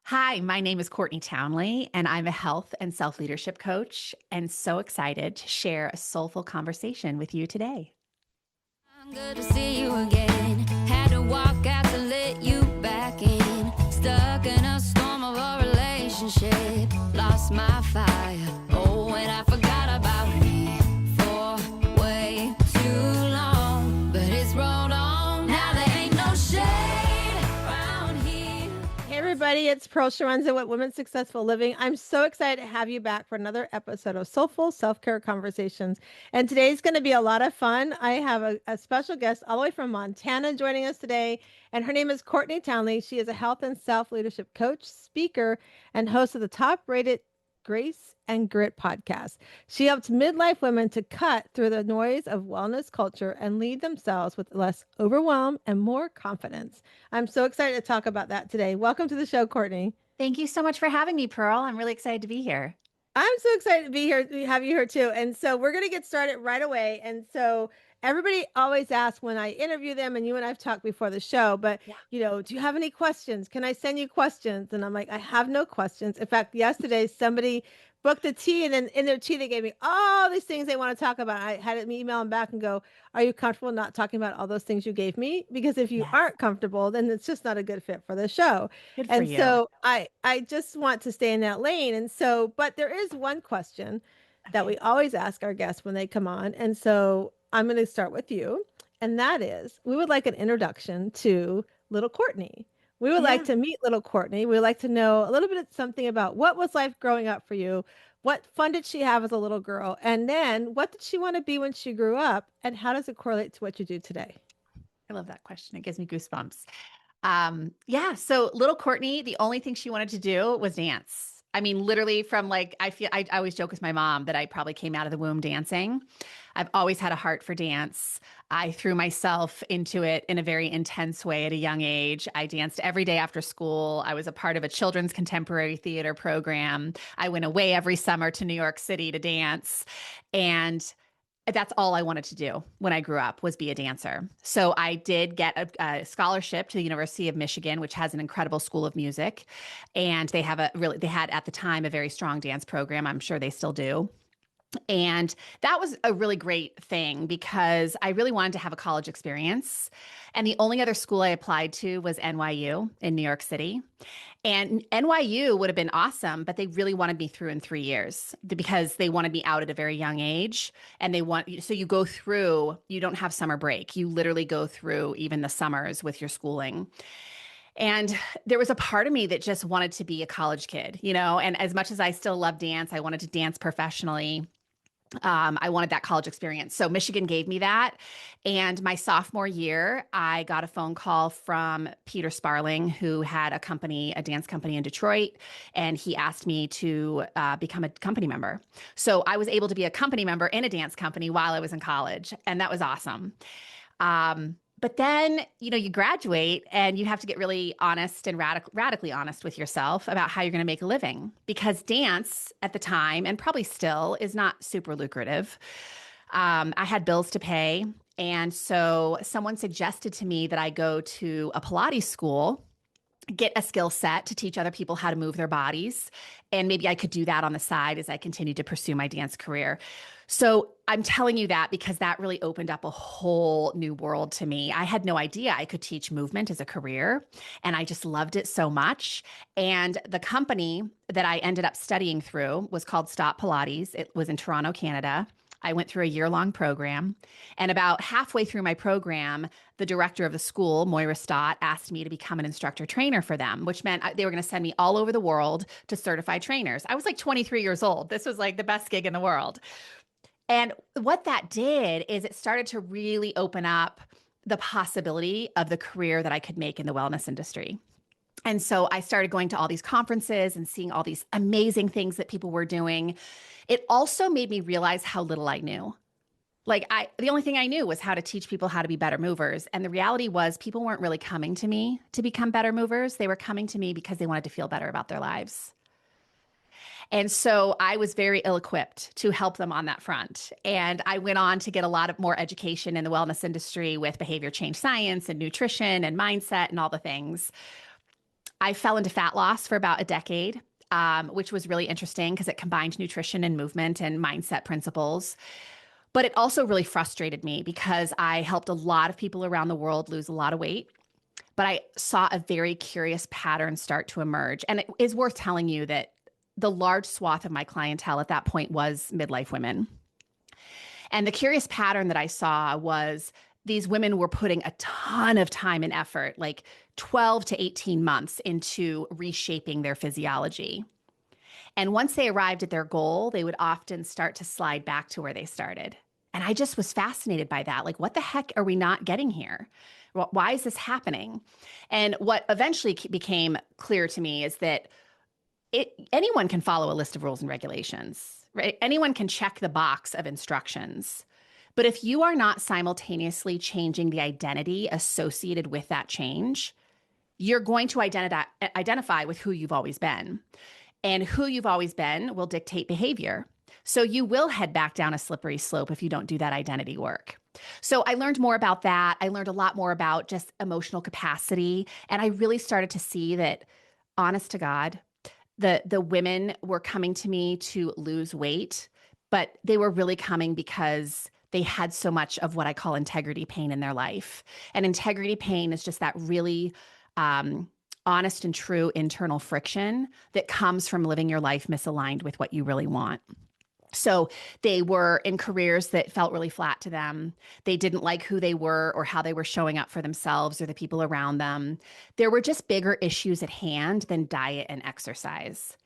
Hi, my name is Courtney Townley, and I'm a health and self leadership coach, and so excited to share a soulful conversation with you today. I'm good to see you again. Had to walk out to let you back in. Stuck in a storm of a relationship. Lost my fire. Oh, and I forgot about me for way too long. But it's rolled on. Now there ain't no shade around here. Hey everybody, it's Pearl Sharonza with Women's Successful Living. I'm so excited to have you back for another episode of Soulful Self-Care Conversations. And today's going to be a lot of fun. I have a special guest all the way from Montana joining us today, and her name is Courtney Townley. She is a health and self-leadership coach, speaker, and host of the top-rated Grace and Grit podcast. She helps midlife women to cut through the noise of wellness culture and lead themselves with less overwhelm and more confidence. I'm so excited to talk about that today. Welcome to the show, Courtney. Thank you so much for having me, Pearl. I'm really excited to be here. I'm so excited to be here, to have you here too. And so we're going to get started right away. And so everybody always asks when I interview them, and you and I've talked before the show, but Yeah. do you have any questions? Can I send you questions? And I'm like, I have no questions. In fact, yesterday somebody booked a tea, and then in their tea they gave me all these things they want to talk about. I had me email them back and go, are you comfortable not talking about all those things you gave me? Because if you Yes. aren't comfortable, then it's just not a good fit for the show. Good for And you. so I just want to stay in that lane. And so, but there is one question that Okay. we always ask our guests when they come on. And so I'm going to start with you. And that is, we would like an introduction to little Courtney. We would like Yeah. to meet little Courtney. We would like to know a little bit something about what was life growing up for you? What fun did she have as a little girl? And then what did she want to be when she grew up? And how does it correlate to what you do today? I love that question. It gives me goosebumps. Yeah. So little Courtney, the only thing she wanted to do was dance. I mean, literally from like, I always joke with my mom that I probably came out of the womb dancing. I've always had a heart for dance. I threw myself into it in a very intense way at a young age. I danced every day after school. I was a part of a children's contemporary theater program. I went away every summer to New York City to dance. And that's all I wanted to do when I grew up was be a dancer. So I did get a scholarship to the University of Michigan, which has an incredible school of music. And they had at the time a very strong dance program. I'm sure they still do. And that was a really great thing because I really wanted to have a college experience. And the only other school I applied to was NYU in New York City. And NYU would have been awesome, but they really wanted me through in 3 years because they wanted me out at a very young age. And so you go through, you don't have summer break. You literally go through even the summers with your schooling. And there was a part of me that just wanted to be a college kid, and as much as I still love dance, I wanted to dance professionally. I wanted that college experience. So Michigan gave me that. And my sophomore year, I got a phone call from Peter Sparling, who had a dance company in Detroit. And he asked me to become a company member. So I was able to be a company member in a dance company while I was in college. And that was awesome. But then, you graduate and you have to get really honest and radically honest with yourself about how you're going to make a living because dance at the time, and probably still, is not super lucrative. I had bills to pay. And so someone suggested to me that I go to a Pilates school, get a skill set to teach other people how to move their bodies. And maybe I could do that on the side as I continued to pursue my dance career. So I'm telling you that because that really opened up a whole new world to me. I had no idea I could teach movement as a career, and I just loved it so much. And the company that I ended up studying through was called Stop Pilates. It was in Toronto, Canada. I went through a year-long program, and about halfway through my program, the director of the school, Moira Stott, asked me to become an instructor trainer for them, which meant they were going to send me all over the world to certify trainers. I was like 23 years old. This was like the best gig in the world. And what that did is it started to really open up the possibility of the career that I could make in the wellness industry. And so I started going to all these conferences and seeing all these amazing things that people were doing. It also made me realize how little I knew. The only thing I knew was how to teach people how to be better movers. And the reality was people weren't really coming to me to become better movers. They were coming to me because they wanted to feel better about their lives. And so I was very ill-equipped to help them on that front. And I went on to get a lot of more education in the wellness industry with behavior change science and nutrition and mindset and all the things. I fell into fat loss for about a decade, which was really interesting because it combined nutrition and movement and mindset principles. But it also really frustrated me because I helped a lot of people around the world lose a lot of weight. But I saw a very curious pattern start to emerge. And it is worth telling you that the large swath of my clientele at that point was midlife women. And the curious pattern that I saw was these women were putting a ton of time and effort, like 12 to 18 months into reshaping their physiology. And once they arrived at their goal, they would often start to slide back to where they started. And I just was fascinated by that. Like, what the heck are we not getting here? Why is this happening? And what eventually became clear to me is that anyone can follow a list of rules and regulations, right? Anyone can check the box of instructions. But if you are not simultaneously changing the identity associated with that change, you're going to identify with who you've always been. And who you've always been will dictate behavior. So you will head back down a slippery slope if you don't do that identity work. So I learned more about that. I learned a lot more about just emotional capacity. And I really started to see that, honest to God, the women were coming to me to lose weight, but they were really coming because they had so much of what I call integrity pain in their life. And integrity pain is just that really honest and true internal friction that comes from living your life misaligned with what you really want. So they were in careers that felt really flat to them. They didn't like who they were or how they were showing up for themselves or the people around them. There were just bigger issues at hand than diet and exercise.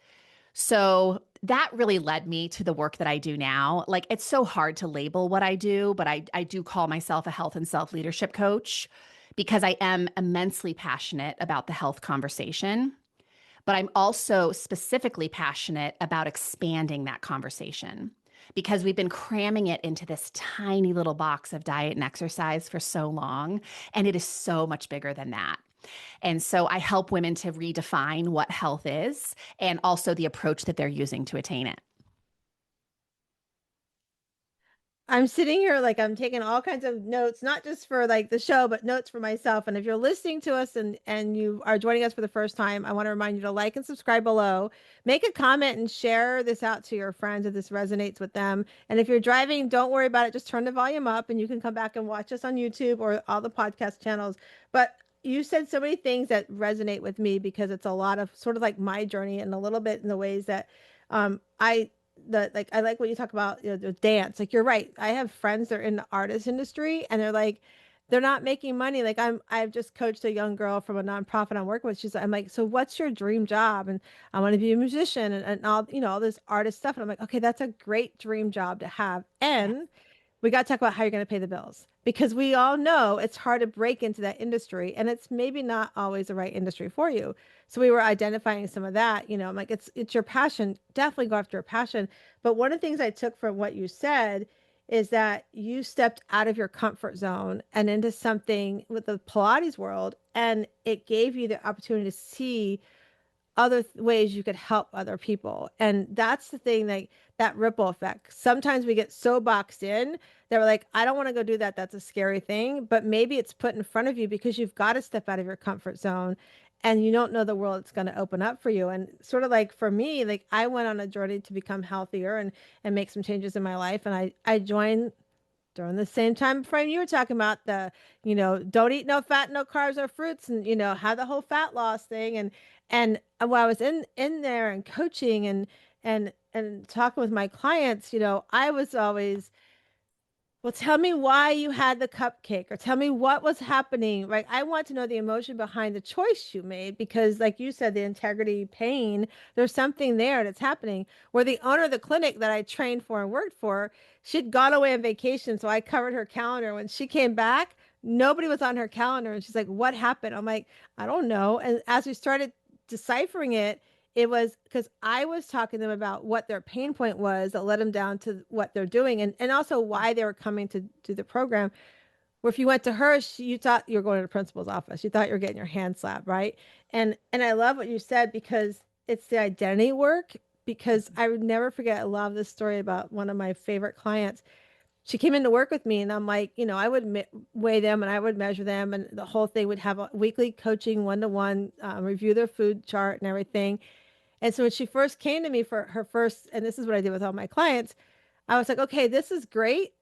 So that really led me to the work that I do now. Like, it's so hard to label what I do, but I do call myself a health and self-leadership coach because I am immensely passionate about the health conversation. But I'm also specifically passionate about expanding that conversation because we've been cramming it into this tiny little box of diet and exercise for so long, and it is so much bigger than that. And so I help women to redefine what health is and also the approach that they're using to attain it. I'm sitting here like I'm taking all kinds of notes, not just for like the show, but notes for myself. And if you're listening to us and you are joining us for the first time, I want to remind you to like and subscribe below. Make a comment and share this out to your friends if this resonates with them. And if you're driving, don't worry about it. Just turn the volume up and you can come back and watch us on YouTube or all the podcast channels. But you said so many things that resonate with me because it's a lot of sort of like my journey and a little bit in the ways that I like I like what you talk about, the dance. Like, you're right. I have friends that are in the artist industry and they're like, they're not making money. Like, I've just coached a young girl from a nonprofit I'm working with. I'm like, so what's your dream job? And I want to be a musician and all, all this artist stuff. And I'm like, okay, that's a great dream job to have. Yeah. And we got to talk about how you're going to pay the bills because we all know it's hard to break into that industry and it's maybe not always the right industry for you. So we were identifying some of that, I'm like, it's your passion. Definitely go after your passion. But one of the things I took from what you said is that you stepped out of your comfort zone and into something with the Pilates world, and it gave you the opportunity to see other ways you could help other people. And that's the thing, like that ripple effect. Sometimes we get so boxed in that we're like, I don't want to go do that. That's a scary thing. But maybe it's put in front of you because you've got to step out of your comfort zone and you don't know the world it's going to open up for you. And sort of like for me, like I went on a journey to become healthier and make some changes in my life. And I joined during the same time frame you were talking about the, don't eat no fat, no carbs or fruits, and have the whole fat loss thing. And while I was in there and coaching and talking with my clients, I was always, well, tell me why you had the cupcake or tell me what was happening. Right. I want to know the emotion behind the choice you made because, like you said, the integrity pain, there's something there that's happening. Where the owner of the clinic that I trained for and worked for, she'd gone away on vacation. So I covered her calendar. When she came back, nobody was on her calendar. And she's like, what happened? I'm like, I don't know. And as we started deciphering it, it was because I was talking to them about what their pain point was that led them down to what they're doing and also why they were coming to do the program. Where if you went to her, you thought you were going to the principal's office. You thought you were getting your hand slapped, right? And I love what you said because it's the identity work. Because I would never forget, I love this story about one of my favorite clients. she came in to work with me, and I'm like, I would weigh them and I would measure them, and the whole thing would have a weekly coaching one-to-one, review their food chart and everything. And so when she first came to me for her first, and this is what I did with all my clients, I was like, okay, this is great.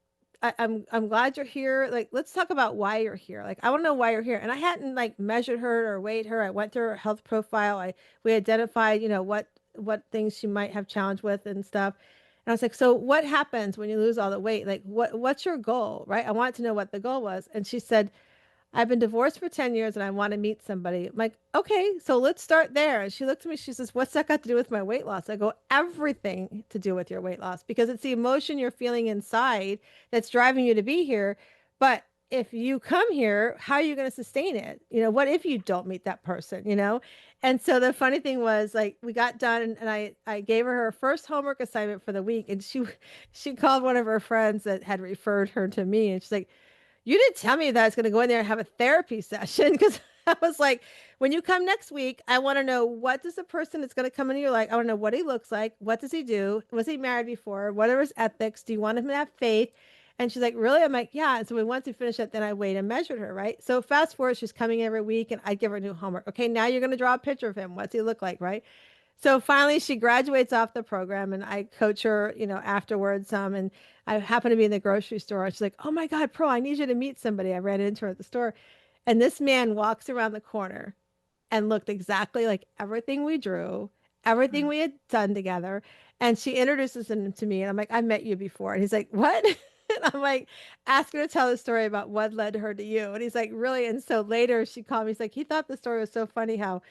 I'm glad you're here. Like, let's talk about why you're here. Like, I want to know why you're here. And I hadn't like measured her or weighed her. I went through her health profile. We identified, what things she might have challenge with and stuff. And I was like, so what happens when you lose all the weight? Like, what's your goal, right? I wanted to know what the goal was. And she said, I've been divorced for 10 years and I want to meet somebody. I'm like, okay, so let's start there. And she looked at me, she says, what's that got to do with my weight loss? I go, everything to do with your weight loss, because it's the emotion you're feeling inside that's driving you to be here. But if you come here, how are you going to sustain it? What if you don't meet that person? And so the funny thing was, like, we got done, and I gave her first homework assignment for the week. And she called one of her friends that had referred her to me. And she's like, you didn't tell me that I was going to go in there and have a therapy session, because I was like, when you come next week, I want to know, what does the person that's going to come into your life, I want to know what he looks like. What does he do? Was he married before? What are his ethics? Do you want him to have faith? And she's like, really? I'm like, yeah. And so once we finished it, then I weighed and measured her, right? So fast forward, she's coming every week and I give her new homework. Okay, now you're going to draw a picture of him. What's he look like, right? So finally, she graduates off the program, and I coach her, afterwards. And I happen to be in the grocery store. And she's like, "Oh my God, Pro, I need you to meet somebody." I ran into her at the store, and this man walks around the corner and looked exactly like everything we drew, everything we had done together. And she introduces him to me, and I'm like, "I met you before." And he's like, "What?" And I'm like, ask her to tell the story about what led her to you. And he's like, really? And so later she called me. He's like, he thought the story was so funny how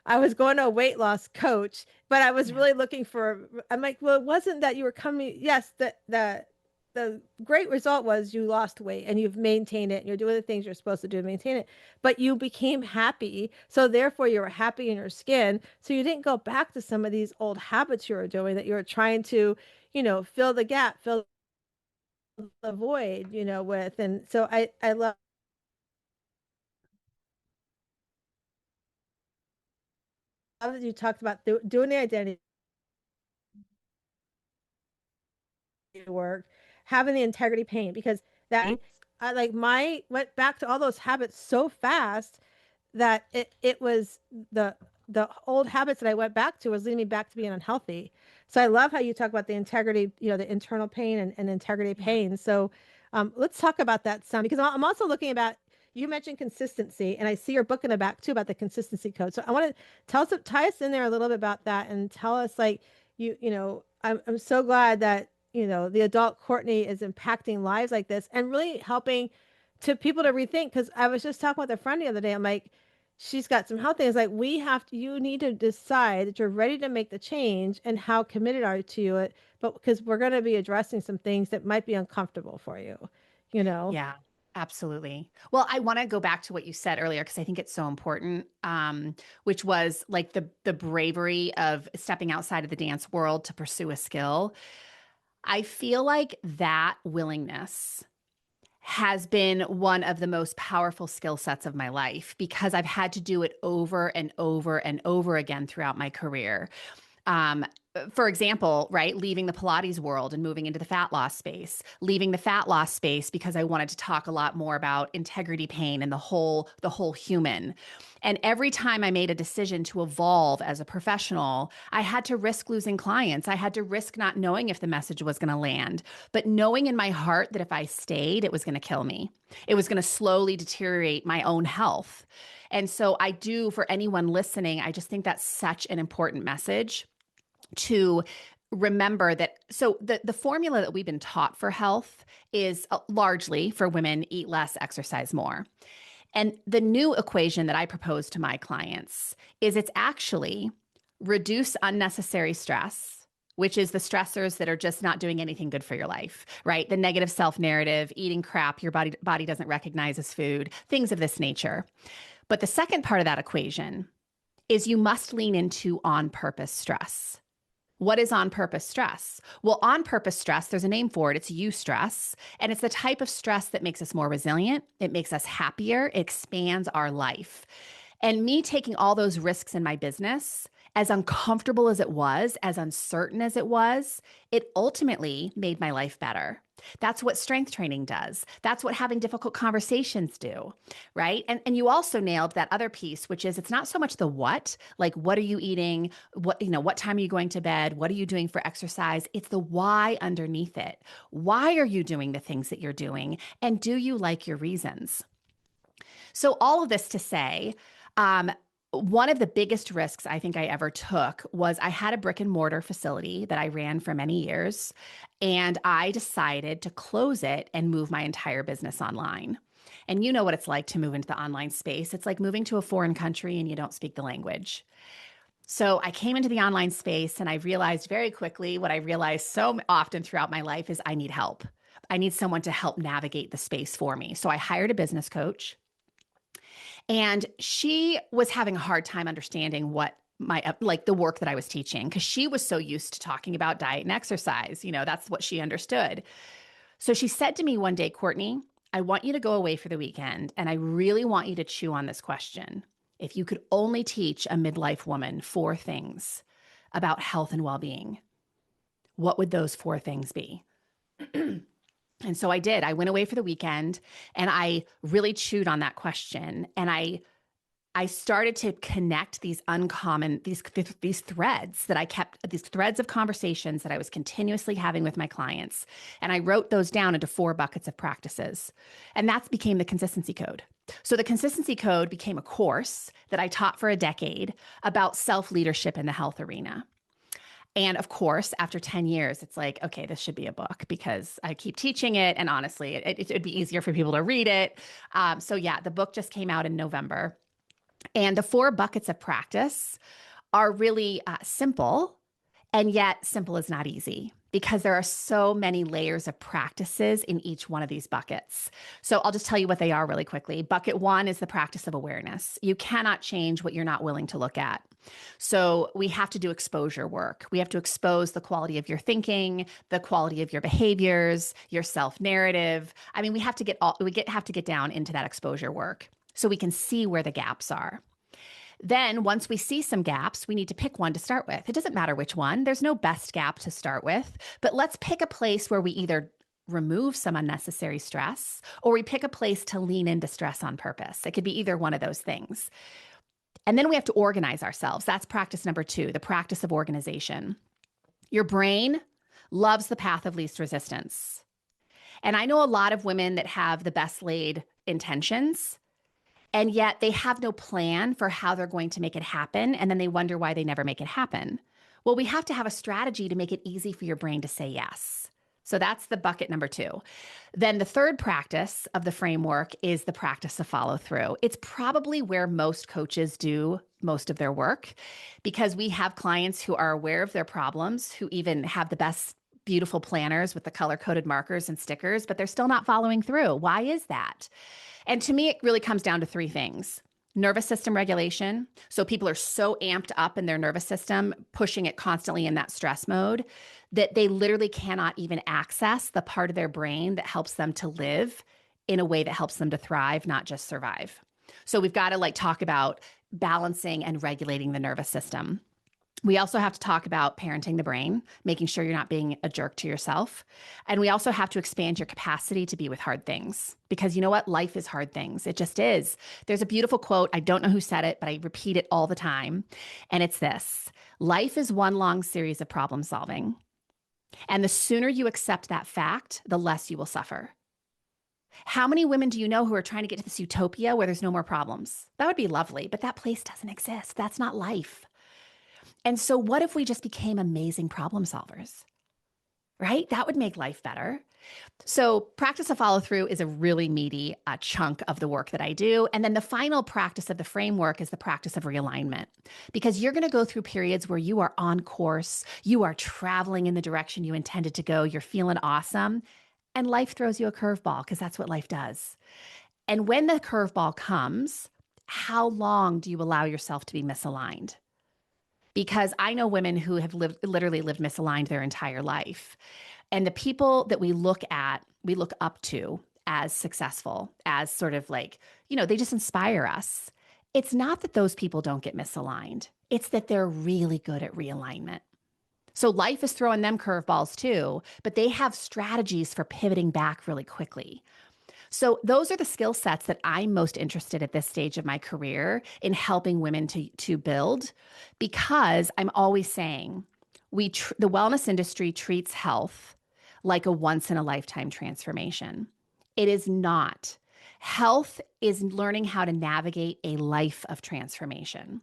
I was going to a weight loss coach, but I was Yeah. really looking for, I'm like, well, it wasn't that you were coming. Yes, the great result was you lost weight and you've maintained it and you're doing the things you're supposed to do to maintain it, but you became happy. So therefore you were happy in your skin. So you didn't go back to some of these old habits you were doing that you were trying to, fill the gap, fill the void, with. And so I love that you talked about doing the identity work, having the integrity pain, because that I like my went back to all those habits so fast that it was the old habits that I went back to was leading me back to being unhealthy. So I love how you talk about the integrity, the internal pain and integrity Yeah. pain. So let's talk about that some, because I'm also looking about, you mentioned consistency, and I see your book in the back too about the consistency code. So I want to tie us in there a little bit about that, and tell us, like, I'm so glad that the adult Courtney is impacting lives like this and really helping to people to rethink. Because I was just talking with a friend the other day. I'm like, she's got some health things. Like, you need to decide that you're ready to make the change, and how committed are you to it. But because we're going to be addressing some things that might be uncomfortable for you, you know? Yeah, absolutely. Well, I want to go back to what you said earlier because I think it's so important, which was like the bravery of stepping outside of the dance world to pursue a skill. I feel like that willingness has been one of the most powerful skill sets of my life because I've had to do it over and over and over again throughout my career. Um, for example, right, leaving the Pilates world and moving into the fat loss space, leaving the fat loss space because I wanted to talk a lot more about integrity pain and the whole human. And every time I made a decision to evolve as a professional, I had to risk losing clients. I had to risk not knowing if the message was going to land, but knowing in my heart that if I stayed, it was going to kill me. It was going to slowly deteriorate my own health. And so I do, for anyone listening, I just think that's such an important message to remember that. So the formula that we've been taught for health is largely for women: eat less, exercise more. And the new equation that I propose to my clients is it's actually reduce unnecessary stress, which is the stressors that are just not doing anything good for your life, right? The negative self-narrative, eating crap your body doesn't recognize as food, things of this nature. But the second part of that equation is you must lean into on-purpose stress. What is on-purpose stress? Well, on-purpose stress, there's a name for it. It's eustress. And it's the type of stress that makes us more resilient. It makes us happier. It expands our life. And me taking all those risks in my business as uncomfortable as it was, as uncertain as it was, it ultimately made my life better. That's what strength training does. That's what having difficult conversations do, right? And you also nailed that other piece, which is it's not so much the what, like what are you eating? What time are you going to bed? What are you doing for exercise? It's the why underneath it. Why are you doing the things that you're doing? And do you like your reasons? So all of this to say, one of the biggest risks I think I ever took was I had a brick and mortar facility that I ran for many years, and I decided to close it and move my entire business online. And you know what it's like to move into the online space. It's like moving to a foreign country and you don't speak the language. So I came into the online space and I realized very quickly what I realized so often throughout my life is I need help. I need someone to help navigate the space for me. So I hired a business coach. And she was having a hard time understanding what like the work that I was teaching, because she was so used to talking about diet and exercise. That's what she understood. So she said to me one day, Courtney, I want you to go away for the weekend, and I really want you to chew on this question. If you could only teach a midlife woman 4 things about health and well-being, what would those 4 things be? And so I did. I went away for the weekend and I really chewed on that question. And I started to connect these these threads that I kept, these threads of conversations that I was continuously having with my clients. And I wrote those down into 4 buckets of practices. And that became the consistency code. So the consistency code became a course that I taught for a decade about self-leadership in the health arena. And of course, after 10 years, it's like, okay, this should be a book because I keep teaching it. And honestly, it'd be easier for people to read it. So yeah, the book just came out in November. And the 4 buckets of practice are really simple. And yet simple is not easy because there are so many layers of practices in each one of these buckets. So I'll just tell you what they are really quickly. Bucket 1 is the practice of awareness. You cannot change what you're not willing to look at. So we have to do exposure work. We have to expose the quality of your thinking, the quality of your behaviors, your self-narrative. I mean, we have to get down into that exposure work so we can see where the gaps are. Then once we see some gaps, we need to pick one to start with. It doesn't matter which one. There's no best gap to start with, but let's pick a place where we either remove some unnecessary stress or we pick a place to lean into stress on purpose. It could be either one of those things. And then we have to organize ourselves. That's practice number 2, the practice of organization. Your brain loves the path of least resistance. And I know a lot of women that have the best laid intentions, and yet they have no plan for how they're going to make it happen. And then they wonder why they never make it happen. Well, we have to have a strategy to make it easy for your brain to say yes. So that's the bucket number 2. Then the third practice of the framework is the practice of follow through. It's probably where most coaches do most of their work because we have clients who are aware of their problems, who even have the best, beautiful planners with the color-coded markers and stickers, but they're still not following through. Why is that? And to me, it really comes down to 3 things. Nervous system regulation. So people are so amped up in their nervous system, pushing it constantly in that stress mode, that they literally cannot even access the part of their brain that helps them to live in a way that helps them to thrive, not just survive. So we've got to talk about balancing and regulating the nervous system. We also have to talk about parenting the brain, making sure you're not being a jerk to yourself. And we also have to expand your capacity to be with hard things because you know what? Life is hard things. It just is. There's a beautiful quote. I don't know who said it, but I repeat it all the time. And it's this: life is one long series of problem solving. And the sooner you accept that fact, the less you will suffer. How many women do you know who are trying to get to this utopia where there's no more problems? That would be lovely, but that place doesn't exist. That's not life. And so what if we just became amazing problem solvers, right? That would make life better. So practice of follow through is a really meaty chunk of the work that I do. And then the final practice of the framework is the practice of realignment, because you're going to go through periods where you are on course, you are traveling in the direction you intended to go, you're feeling awesome, and life throws you a curveball because that's what life does. And when the curveball comes, how long do you allow yourself to be misaligned? Because I know women who have literally lived misaligned their entire life. And the people that we look up to as successful, as sort of they just inspire us. It's not that those people don't get misaligned, it's that they're really good at realignment. So life is throwing them curveballs too, but they have strategies for pivoting back really quickly. So those are the skill sets that I'm most interested at this stage of my career in helping women to build, because I'm always saying the wellness industry treats health like a once in a lifetime transformation. It is not. Health is learning how to navigate a life of transformation.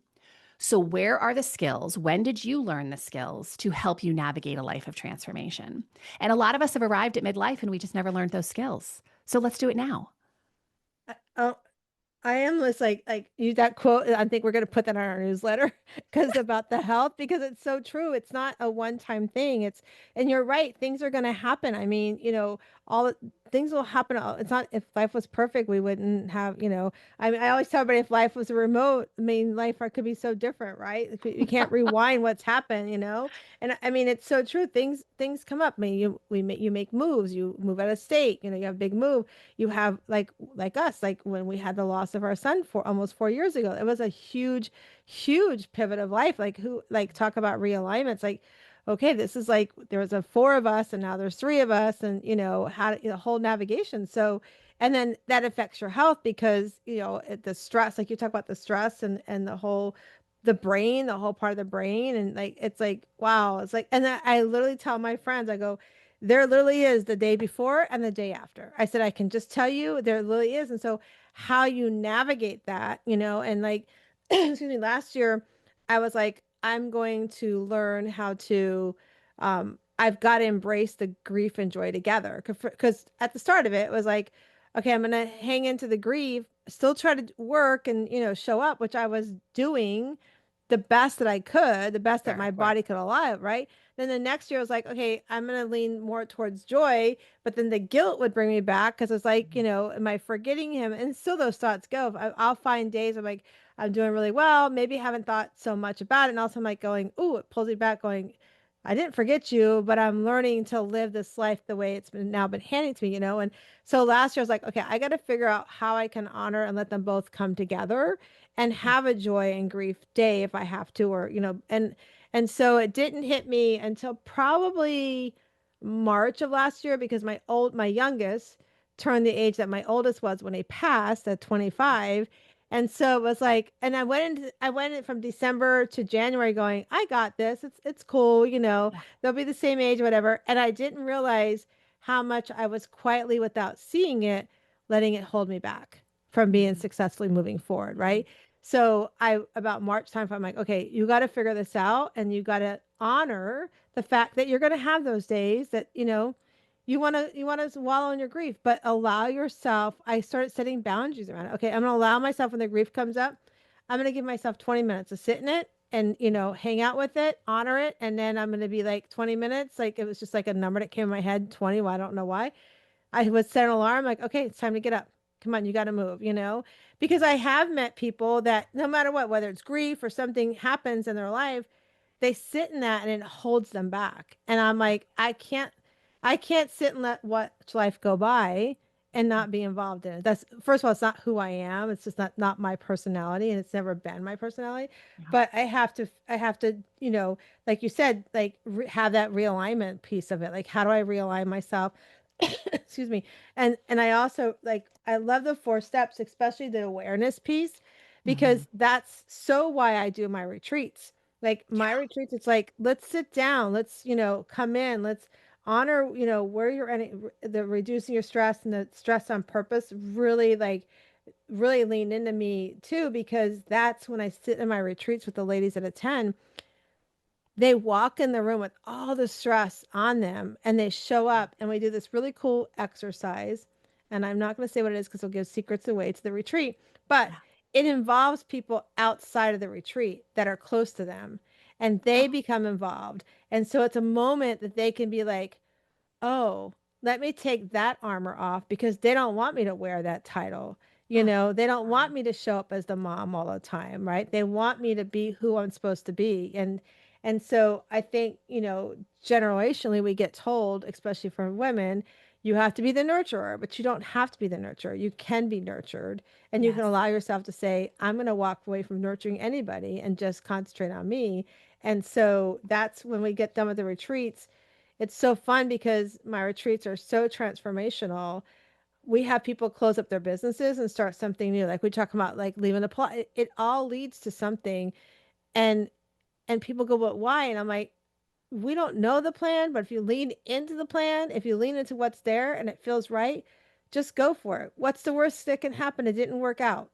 So, where are the skills? When did you learn the skills to help you navigate a life of transformation? And a lot of us have arrived at midlife and we just never learned those skills. So, let's do it now. Oh, I am just like use that quote. I think we're going to put that on our newsletter because about the health, because it's so true. It's not a one-time thing. And you're right, things are going to happen. I mean, all things will happen. It's not, if life was perfect, we wouldn't have, I mean, I always tell everybody if life was a remote, I mean, life could be so different, right? You can't rewind what's happened. And I mean, it's so true. Things come up. I mean, you make moves, you move out of state, you have a big move. You have like us, like when we had the loss of our son for almost 4 years ago, it was a huge pivot of life. Like who, like talk about realignments, like, okay, this is like there was a four of us and now there's three of us, and how the whole navigation. So, and then that affects your health because the stress, like you talk about the stress and the brain, the whole part of the brain, and like it's like wow, it's like, and I literally tell my friends, I go, there literally is the day before and the day after. I said, I can just tell you there literally is. And so how you navigate that, and like, excuse me, last year I was like, I'm going to learn how to, I've got to embrace the grief and joy together. Because at the start of it was like, okay, I'm going to hang into the grief, still try to work and, show up, which I was doing the best that I could, the best that Sure, my of course. body could allow, right? Then the next year I was like, okay, I'm going to lean more towards joy, but then the guilt would bring me back because it's like, am I forgetting him? And still those thoughts go. I'll find days I'm like, I'm doing really well, maybe haven't thought so much about it. And also I'm like going, ooh, it pulls me back going, I didn't forget you, but I'm learning to live this life the way it's been handed to me. And so last year I was like, okay, I got to figure out how I can honor and let them both come together and have a joy and grief day if I have to, or, and so it didn't hit me until probably March of last year because my youngest turned the age that my oldest was when he passed at 25. And so it was like, and I went in from December to January going, I got this. It's cool, Yeah. they'll be the same age, whatever. And I didn't realize how much I was quietly, without seeing it, letting it hold me back from being Mhm. successfully moving forward, Mhm. right? So about March time, I'm like, okay, you got to figure this out and you got to honor the fact that you're going to have those days that, you want to wallow in your grief, but allow yourself. I started setting boundaries around it. Okay, I'm going to allow myself when the grief comes up, I'm going to give myself 20 minutes to sit in it and, hang out with it, honor it. And then I'm going to be like 20 minutes. Like it was just like a number that came in my head, 20. Well, I don't know why. I would set an alarm like, okay, it's time to get up. Come on, you got to move, because I have met people that no matter what, whether it's grief or something happens in their life, they sit in that and it holds them back. And I'm like, I can't sit and let what life go by and not be involved in it. That's first of all, it's not who I am. It's just not my personality, and it's never been my personality. Yeah. But I have to, like you said, like have that realignment piece of it. Like, how do I realign myself? Excuse me. And I also like, I love the 4 steps, especially the awareness piece, Mhm. because that's so why I do my retreats. Like my Yeah. retreats, it's like, let's sit down, let's, come in, let's honor, where you're in the reducing your stress and the stress on purpose really like really lean into me too, because that's when I sit in my retreats with the ladies at a 10. They walk in the room with all the stress on them and they show up and we do this really cool exercise. And I'm not going to say what it is because it'll give secrets away to the retreat, but Yeah. it involves people outside of the retreat that are close to them and Oh, they become involved. And so it's a moment that they can be like, oh, let me take that armor off because they don't want me to wear that title. oh, They don't wow. want me to show up as the mom all the time, right? They want me to be who I'm supposed to be. And so I think, generationally we get told, especially from women, You have to be the nurturer, but you don't have to be the nurturer. You can be nurtured, and you can Yes. allow yourself to say, I'm going to walk away from nurturing anybody and just concentrate on me. And so that's when we get done with the retreats. It's so fun because my retreats are so transformational. We have people close up their businesses and start something new. Like we talk about like leaving a plot. It all leads to something. And people go, but why? And I'm like, we don't know the plan, but if you lean into the plan, if you lean into what's there and it feels right, just go for it. What's the worst that can happen? It didn't work out.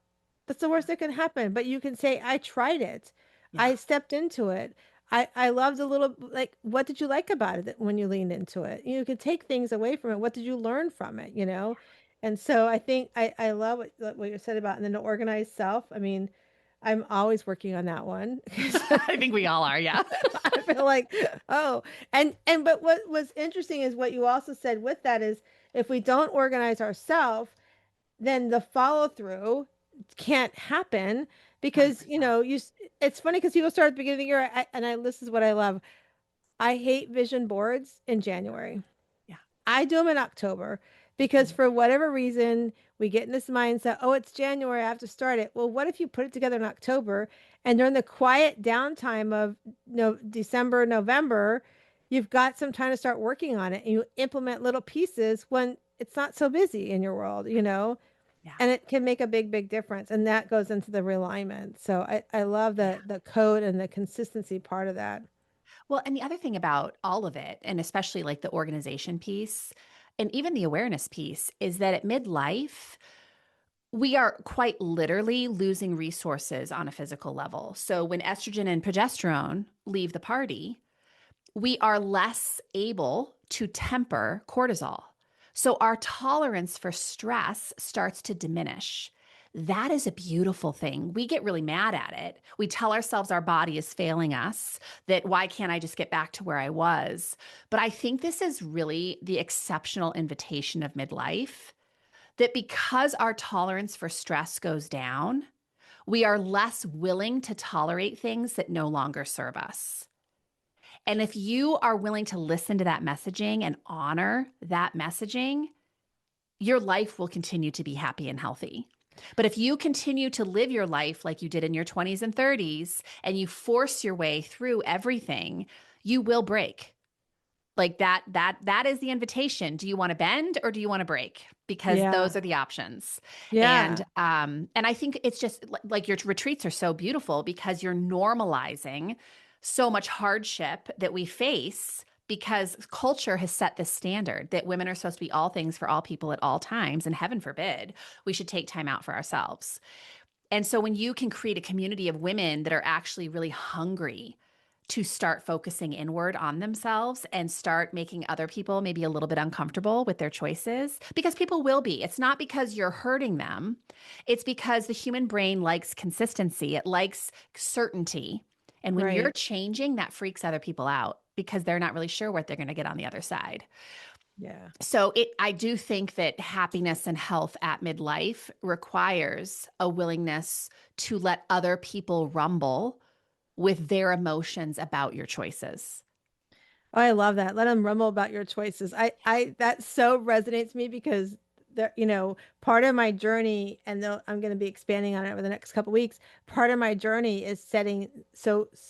That's the worst that can happen. But you can say, I tried it. Yeah. I stepped into it. I loved a little, like, what did you like about it when you leaned into it? You can take things away from it. What did you learn from it? You know? And so I think I love what you said about, and then the organized self. I mean, I'm always working on that one. I think we all are. Yeah. I feel like, oh, but what was interesting is what you also said with that is if we don't organize ourselves, then the follow through can't happen because 100%. it's funny because people start at the beginning of the year this is what I love. I hate vision boards in January. Yeah. I do them in October because Mhm. for whatever reason, we get in this mindset, oh, it's January, I have to start it. Well, what if you put it together in October and during the quiet downtime of December, November, you've got some time to start working on it and you implement little pieces when it's not so busy in your world, Yeah. and it can make a big, big difference. And that goes into the realignment. So I love Yeah. the code and the consistency part of that. Well, and the other thing about all of it, and especially like the organization piece and even the awareness piece, is that at midlife, we are quite literally losing resources on a physical level. So when estrogen and progesterone leave the party, we are less able to temper cortisol. So our tolerance for stress starts to diminish. That is a beautiful thing. We get really mad at it. We tell ourselves our body is failing us, that why can't I just get back to where I was? But I think this is really the exceptional invitation of midlife, that because our tolerance for stress goes down, we are less willing to tolerate things that no longer serve us. And if you are willing to listen to that messaging and honor that messaging, your life will continue to be happy and healthy. But if you continue to live your life like you did in your 20s and 30s and you force your way through everything, you will break. Like that is the invitation. Do you want to bend or do you want to break? Because Yeah. those are the options. Yeah. And I think it's just like your retreats are so beautiful because you're normalizing so much hardship that we face because culture has set this standard that women are supposed to be all things for all people at all times, and heaven forbid we should take time out for ourselves. And so when you can create a community of women that are actually really hungry to start focusing inward on themselves and start making other people maybe a little bit uncomfortable with their choices, because people will be. It's not because you're hurting them. It's because the human brain likes consistency. It likes certainty. And when you're Right. changing, that freaks other people out because they're not really sure what they're going to get on the other side. Yeah. So I do think that happiness and health at midlife requires a willingness to let other people rumble with their emotions about your choices. Oh, I love that. Let them rumble about your choices. That so resonates me because part of my journey, and I'm going to be expanding on it over the next couple weeks. Part of my journey is setting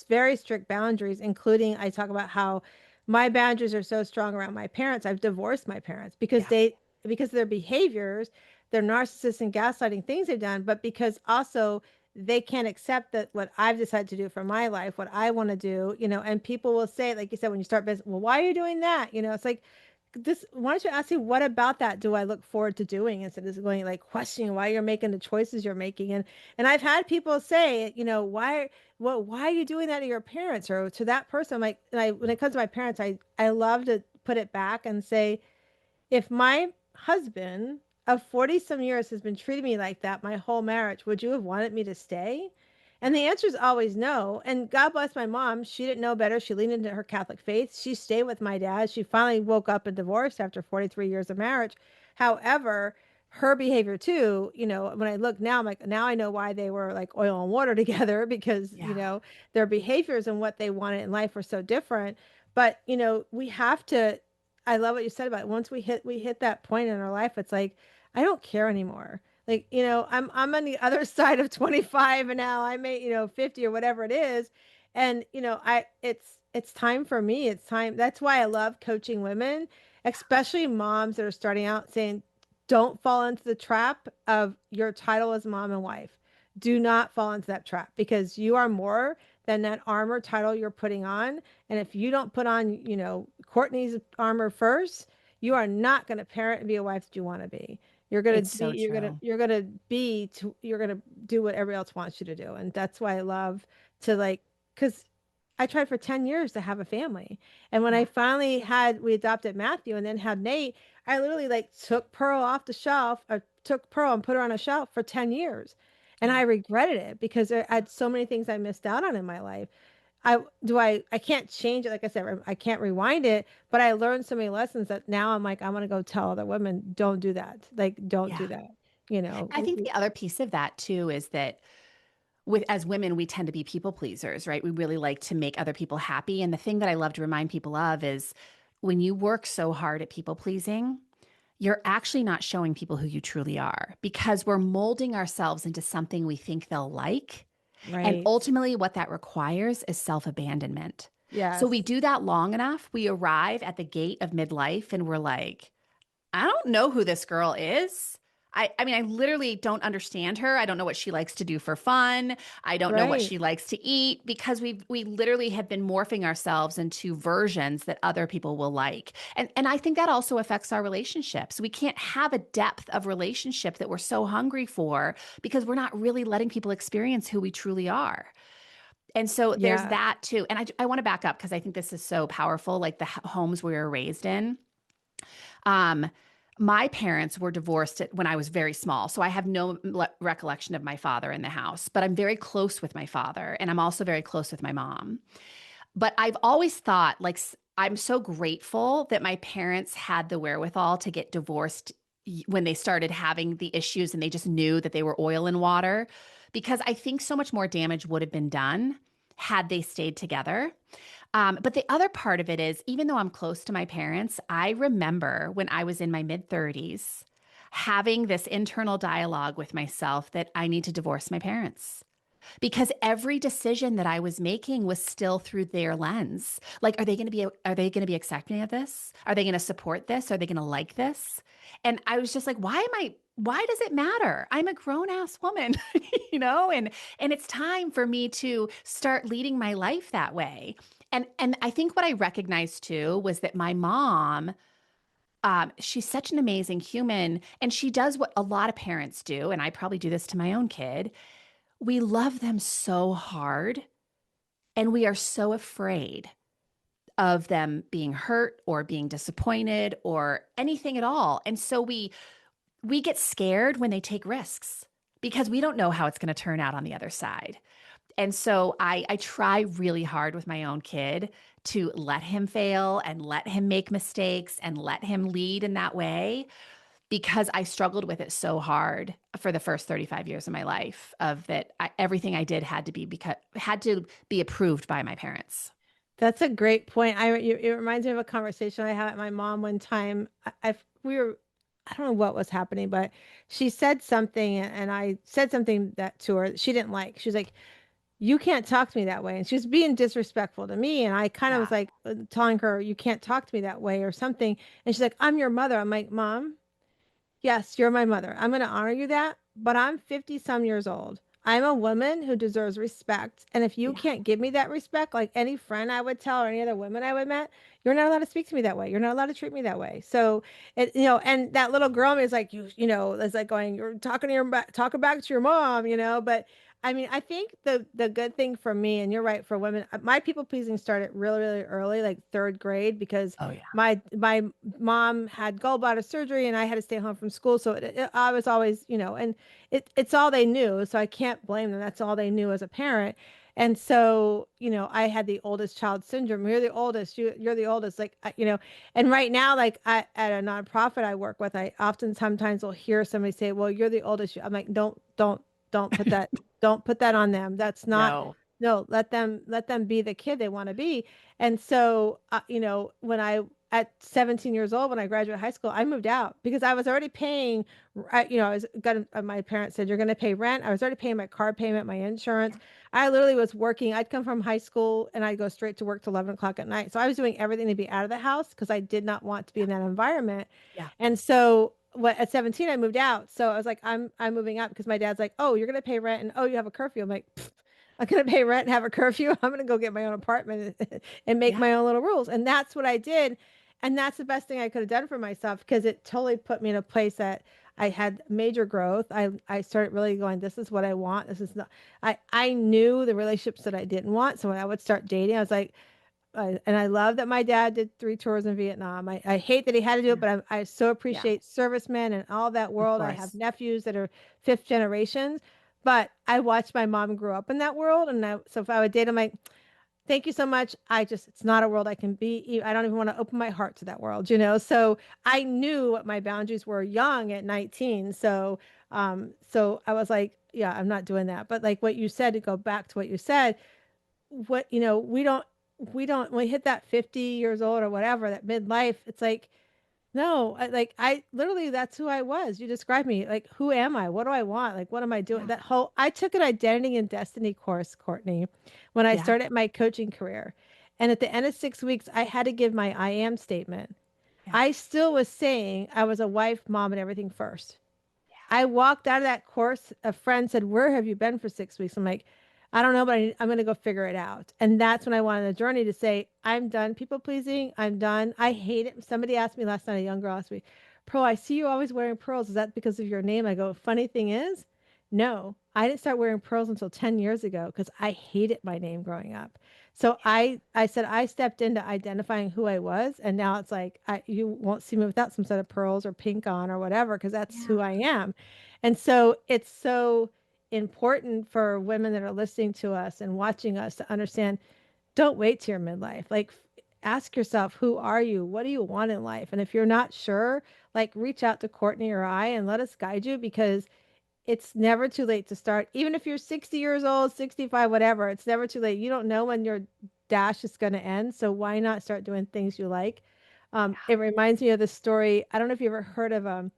very strict boundaries, including I talk about how my boundaries are so strong around my parents. I've divorced my parents Yeah. because of their behaviors, their narcissist and gaslighting things they've done, but because also they can't accept that what I've decided to do for my life, what I want to do, and people will say, like you said, when you start business, well, why are you doing that? It's like this, why don't you ask me what about that do I look forward to doing instead of going like questioning why you're making the choices you're making. And I've had people say, why are you doing that to your parents or to that person? I'm like, when it comes to my parents, I love to put it back and say, if my husband of 40 some years has been treating me like that my whole marriage, would you have wanted me to stay? And the answer is always no. And God bless my mom. She didn't know better. She leaned into her Catholic faith. She stayed with my dad. She finally woke up and divorced after 43 years of marriage. However, her behavior too, when I look now, I'm like, now I know why they were like oil and water together because, Yeah. their behaviors and what they wanted in life were so different. But, we have to I love what you said about it. Once we hit that point in our life, it's like, I don't care anymore. Like, I'm on the other side of 25 and now I may, 50 or whatever it is. And, it's time for me. It's time. That's why I love coaching women, especially moms that are starting out, saying, don't fall into the trap of your title as mom and wife. Do not fall into that trap, because you are more than that armor title you're putting on. And if you don't put on, Courtney's armor first, you are not going to parent and be a wife that you want to be. You're going It's to be, so true. you're going to do what everybody else wants you to do. And that's why I love to, like, because I tried for 10 years to have a family. And when I Yeah. finally we adopted Matthew and then had Nate, I literally like took Pearl off the shelf, or took Pearl and put her on a shelf for 10 years. And I Yeah. regretted it because I had so many things I missed out on in my life. I can't change it. Like I said, I can't rewind it, but I learned so many lessons that now I'm like, I'm going to go tell other women, don't do that. Like, don't Yeah. do that. You know, I think the other piece of that too is that with as women, we tend to be people pleasers, right? We really like to make other people happy. And the thing that I love to remind people of is when you work so hard at people pleasing, you're actually not showing people who you truly are, because we're molding ourselves into something we think they'll like. And right. ultimately, what that requires is self abandonment. So we Yes. do that long enough, we arrive at the gate of midlife and we're like, I don't know who this girl is. I mean, I literally don't understand her. I don't know what she likes to do for fun. I don't know what Right. she likes to eat, because we literally have been morphing ourselves into versions that other people will like. And I think that also affects our relationships. We can't have a depth of relationship that we're so hungry for because we're not really letting people experience who we truly are. And so there's Yeah. that too. And I want to back up because I think this is so powerful, like the homes we were raised in. Um, my parents were divorced when I was very small, so I have no recollection of my father in the house, but I'm very close with my father, and I'm also very close with my mom. But I've always thought, like, I'm so grateful that my parents had the wherewithal to get divorced when they started having the issues and they just knew that they were oil and water, because I think so much more damage would have been done had they stayed together. But the other part of it is, even though I'm close to my parents, I remember when I was in my mid 30s having this internal dialogue with myself that I need to divorce my parents, because every decision that I was making was still through their lens. Like, are they going to be accepting of this? Are they going to support this? Are they going to like this? And I was just like, why does it matter? I'm a grown ass woman, and it's time for me to start leading my life that way. And I think what I recognized too was that my mom, she's such an amazing human, and she does what a lot of parents do, and I probably do this to my own kid. We love them so hard, and we are so afraid of them being hurt or being disappointed or anything at all. And so we get scared when they take risks because we don't know how it's going to turn out on the other side. And so I try really hard with my own kid to let him fail and let him make mistakes and let him lead in that way, because I struggled with it so hard for the first 35 years of my life, of that everything I did had to be approved by my parents. That's a great point. It reminds me of a conversation I had with my mom one time. We were, I don't know what was happening, but she said something, and I said something that to her she didn't like. She was like, "You can't talk to me that way," and she was being disrespectful to me. And I kind of was Yeah. like, telling her, "You can't talk to me that way," or something. And she's like, "I'm your mother." I'm like, "Mom, yes, you're my mother. I'm going to honor you that, but I'm 50 some years old. I'm a woman who deserves respect. And if you Yeah. can't give me that respect, like any friend I would tell or any other women I would met, you're not allowed to speak to me that way. You're not allowed to treat me that way." So and that little girl is like, is like going, "You're talking back to your mom," but I mean, I think the good thing for me, and you're right, for women, my people pleasing started really, really early, like third grade, because Oh, yeah. my mom had gallbladder surgery and I had to stay home from school. So I was always, and it's all they knew. So I can't blame them. That's all they knew as a parent. And so, I had the oldest child syndrome. You're the oldest, you're the oldest, like, and right now, like at a nonprofit I work with, I often sometimes will hear somebody say, "Well, you're the oldest." I'm like, don't put that, don't put that on them. That's not, No. no, let them be the kid they want to be. And so, when at 17 years old, when I graduated high school, I moved out because I was already paying, I was gonna, my parents said, you're going to pay rent. I was already paying my car payment, my insurance. I literally was working. I'd come from high school and I'd go straight to work till 11 o'clock at night. So I was doing everything to be out of the house because I did not want to be in that environment. Yeah. And so at 17, I moved out. So I was like, I'm moving out because my dad's like, oh, you're going to pay rent and oh, you have a curfew. I'm like, I'm going to pay rent and have a curfew. I'm going to go get my own apartment and make Yeah. my own little rules. And that's what I did. And that's the best thing I could have done for myself because it totally put me in a place that I had major growth. I started really going, this is what I want. This is not, I knew the relationships that I didn't want. So when I would start dating, I was like, and I love that my dad did 3 tours in Vietnam. I hate that he had to do it, Yeah. but I so Yeah. appreciate servicemen and all that Of world. I have course. nephews that are fifth generations, but I watched my mom grow up in that world. And so if I would date him, like, thank you so much. It's not a world I can be. I don't even want to open my heart to that world, you know? So I knew what my boundaries were young at 19. So I was like, yeah, I'm not doing that. But like what you said, to go back to what you said, when we hit that 50 years old or whatever, that midlife, it's like, no, I literally, that's who I was. You described me. Like, who am I? What do I want? Like, what am I doing? Yeah. I took an identity and destiny course, Courtney, when I Yeah. started my coaching career. And at the end of 6 weeks, I had to give my I am statement. Yeah. I still was saying I was a wife, mom, and everything first. Yeah. I walked out of that course. A friend said, where have you been for 6 weeks? I'm like, I don't know, but I'm going to go figure it out. And that's when I went on the journey to say, I'm done people pleasing. I'm done. I hate it. Somebody asked me last night, a young girl asked me, Pearl, I see you always wearing pearls. Is that because of your name? I go, funny thing is, no, I didn't start wearing pearls until 10 years ago because I hated my name growing up. So I said I stepped into identifying who I was, and now it's like you won't see me without some set of pearls or pink on or whatever because that's Yeah. who I am. And so it's so important for women that are listening to us and watching us to understand, don't wait to your midlife. Like, ask yourself, who are you? What do you want in life? And if you're not sure, like, reach out to Courtney or I and let us guide you, because it's never too late to start. Even if you're 60 years old, 65, whatever, it's never too late. You don't know when your dash is going to end. So why not start doing things you like? It reminds me of the story. I don't know if you ever heard of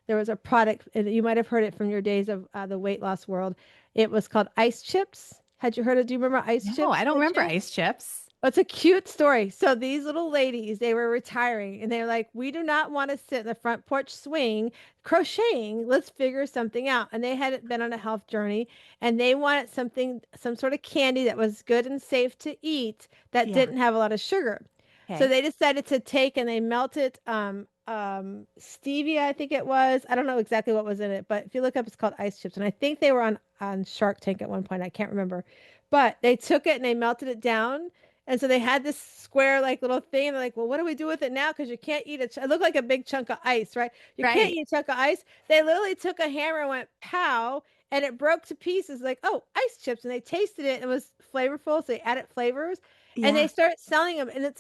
there was a product, and you might have heard it from your days of the weight loss world. It was called ice chips. Had you heard of? Do you remember ice No, I chips don't by remember chance? ice chips. Oh, it's a cute story. So these little ladies, they were retiring and they're like, we do not want to sit in the front porch swing crocheting. Let's figure something out. And they hadn't been on a health journey and they wanted something, some sort of candy that was good and safe to eat that Yeah. didn't have a lot of sugar. So Okay. they decided to take and they melted stevia, I think it was. I don't know exactly what was in it, but if you look up, it's called ice chips. And I think they were on Shark Tank at one point. I can't remember. But they took it and they melted it down, and so they had this square like little thing. They're like, well, what do we do with it now? Because you can't eat it. It looked like a big chunk of ice, right? You can't Right. eat a chunk of ice. They literally took a hammer and went pow, and it broke to pieces. Like, oh, ice chips, and they tasted it. And it was flavorful, so they added flavors, and they Yeah. started selling them. And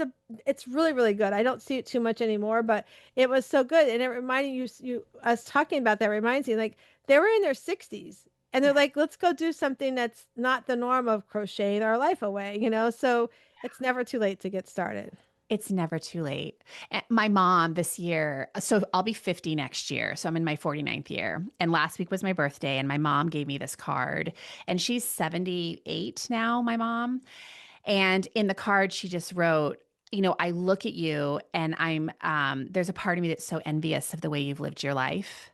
it's really really good. I don't see it too much anymore, but it was so good, and it reminded you us talking about that reminds me like they were in their 60s. And they're Yeah. like, let's go do something that's not the norm of crocheting our life away, you know? So it's never too late to get started. It's never too late. My mom this year, so I'll be 50 next year. So I'm in my 49th year. And last week was my birthday, and my mom gave me this card. And she's 78 now, my mom. And in the card, she just wrote, I look at you and there's a part of me that's so envious of the way you've lived your life.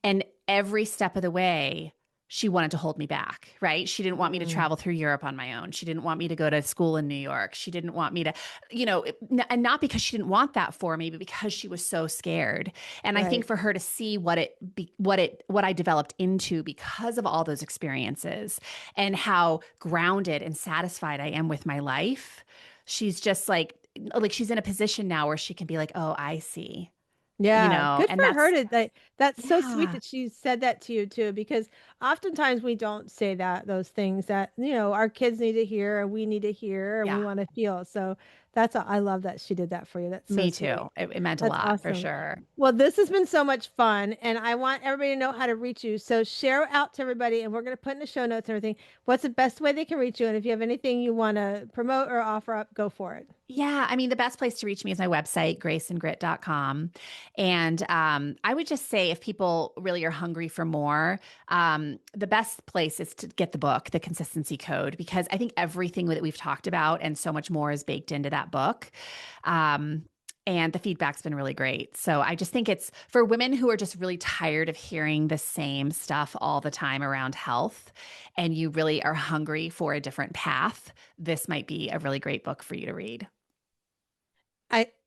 And every step of the way, she wanted to hold me back, right? She didn't want me to Mm, travel through Europe on my own. She didn't want me to go to school in New York. She didn't want me to, and not because she didn't want that for me, but because she was so scared. And I think right. for her to see what I developed into because of all those experiences and how grounded and satisfied I am with my life, she's just like she's in a position now where she can be like, "Oh, I see." Yeah, good And for her that's to that. That's so sweet yeah. that she said that to you too, because oftentimes we don't say those things that, our kids need to hear and we need to hear and we Yeah. want to feel. So I love that she did that for you. That's so Me sweet. too. It meant a That's lot for awesome. sure. Well, this has been so much fun, and I want everybody to know how to reach you. So share out to everybody, and we're going to put in the show notes and everything. What's the best way they can reach you? And if you have anything you want to promote or offer up, go for it. Yeah, I mean, the best place to reach me is my website, graceandgrit.com. And I would just say if people really are hungry for more, the best place is to get the book, The Consistency Code, because I think everything that we've talked about and so much more is baked into that book. Um, and the feedback's been really great. So I just think it's for women who are just really tired of hearing the same stuff all the time around health, and you really are hungry for a different path, this might be a really great book for you to read.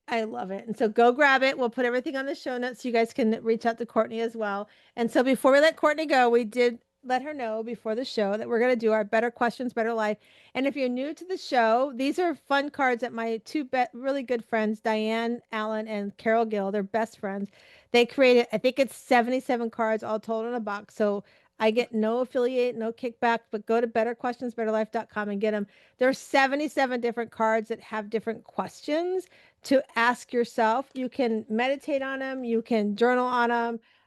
I love it. And so go grab it. We'll put everything on the show notes so you guys can reach out to Courtney as well. And so before we let Courtney go, we did let her know before the show that we're going to do our Better Questions, Better Life. And if you're new to the show, these are fun cards that my two really good friends, Diane Allen and Carol Gill, they're best friends. They created, I think it's 77 cards all told in a box. So I get no affiliate, no kickback, but go to betterquestionsbetterlife.com and get them. There's 77 different cards that have different questions to ask yourself. You can meditate on them, you can journal on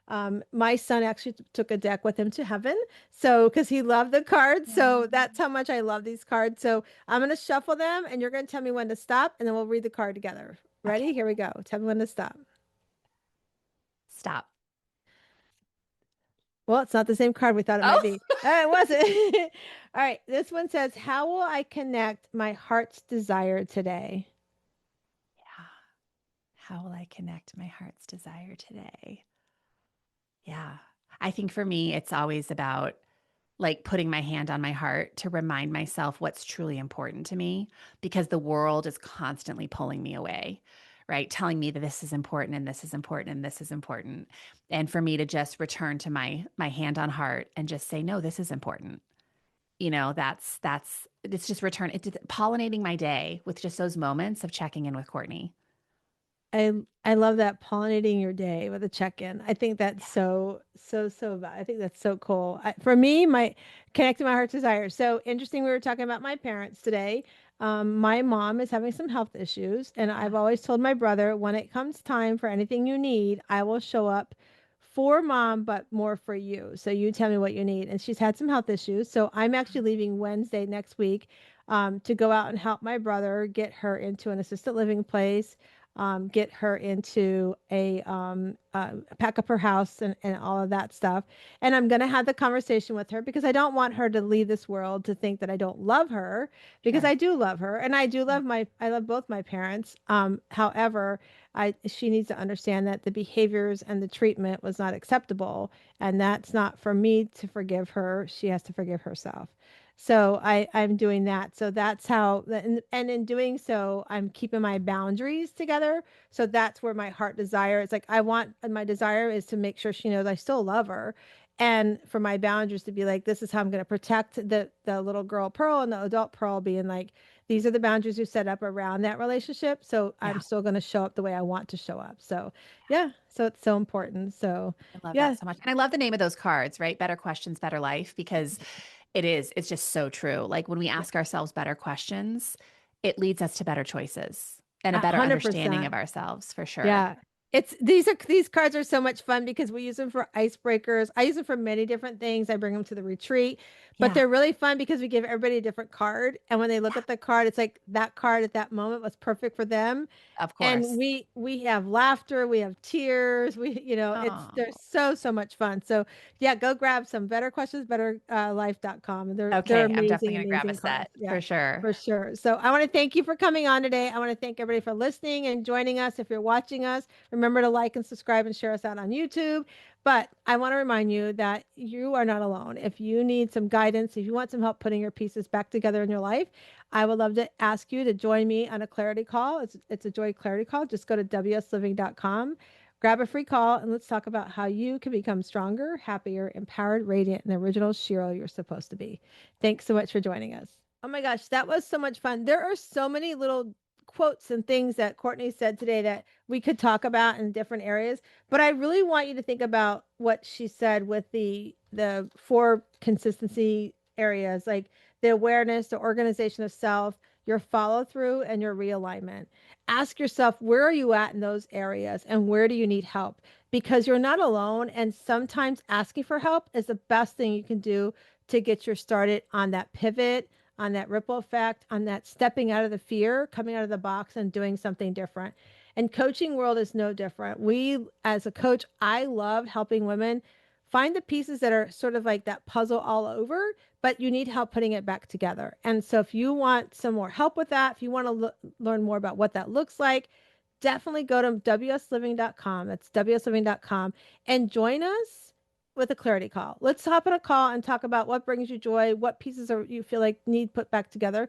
them. My son actually took a deck with him to heaven. So, because he loved the cards. So, that's how much I love these cards. So, I'm going to shuffle them and you're going to tell me when to stop and then we'll read the card together. Okay, Ready? Here we go. Tell me when to stop. stop. Well, it's not the same card we thought it might Oh, be. It wasn't. All right. This one says, how will I connect my heart's desire today? yeah. How will I connect my heart's desire today? Yeah. I think for me, it's always about like putting my hand on my heart to remind myself what's truly important to me because the world is constantly pulling me away, right? Telling me that this is important and this is important and this is important. And for me to just return to my hand on heart and just say, no, this is important. That's it's just it's pollinating my day with just those moments of checking in with Courtney. I love that pollinating your day with a check-in. I think that's Yeah. I think that's so cool. For me, my connecting my heart's desire. So interesting. We were talking about my parents today. My mom is having some health issues, and I've always told my brother when it comes time for anything you need, I will show up for mom, but more for you. So you tell me what you need. And she's had some health issues. So I'm actually leaving Wednesday next week to go out and help my brother get her into an assisted living place, get her into pack up her house and all of that stuff. And I'm going to have the conversation with her because I don't want her to leave this world to think that I don't love her because Sure. I do love her. And I do Yeah. love I love both my parents. However, she needs to understand that the behaviors and the treatment was not acceptable. And that's not for me to forgive her. She has to forgive herself. So I'm doing that. So that's how, and in doing so, I'm keeping my boundaries together. So that's where my heart desire is. Like my desire is to make sure she knows I still love her. And for my boundaries to be like, this is how I'm going to protect the little girl Pearl and the adult Pearl being like, these are the boundaries you set up around that relationship. So I'm Yeah. still going to show up the way I want to show up. So yeah, so it's so important. So I love yeah, that so much. And I love the name of those cards, right? Better questions, better life, because it's just so true. Like when we yeah, ask ourselves better questions, it leads us to better choices and a better understanding 100%. of ourselves for sure. Yeah. These cards are so much fun because we use them for icebreakers. I use them for many different things. I bring them to the retreat, but Yeah. they're really fun because we give everybody a different card. And when they look Yeah. at the card, it's like that card at that moment was perfect for them. Of And course. we have laughter, we have tears, they're Oh, so much fun. So yeah, go grab some Better Questions, Better Life.com. They're okay. I'm definitely amazing, going to grab a amazing cards. set Yeah. for sure. For sure. So I want to thank you for coming on today. I want to thank everybody for listening and joining us. If you're watching us, remember to like and subscribe and share us out on YouTube. But I want to remind you that you are not alone. If you need some guidance, if you want some help putting your pieces back together in your life, I would love to ask you to join me on a clarity call. It's a joy clarity call. Just go to wsliving.com, grab a free call, and let's talk about how you can become stronger, happier, empowered, radiant, and the original Shiro you're supposed to be. Thanks so much for joining us. Oh my gosh, that was so much fun. There are so many little quotes and things that Courtney said today that we could talk about in different areas, but I really want you to think about what she said with the four consistency areas, like the awareness, the organization of self, your follow through, and your realignment. Ask yourself, where are you at in those areas and where do you need help? Because you're not alone, and sometimes asking for help is the best thing you can do to get you started on that pivot, on that ripple effect, on that stepping out of the fear, coming out of the box and doing something different. And coaching world is no different. We, as a coach, I love helping women find the pieces that are sort of like that puzzle all over, but you need help putting it back together. And so if you want some more help with that, if you want to learn more about what that looks like, definitely go to wsliving.com. That's wsliving.com and join us with a clarity call. Let's hop on a call and talk about what brings you joy, what pieces are you feel like need put back together,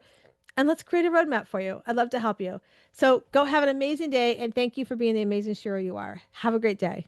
and let's create a roadmap for you. I'd love to help you. So go have an amazing day, and thank you for being the amazing Shira you are. Have a great day.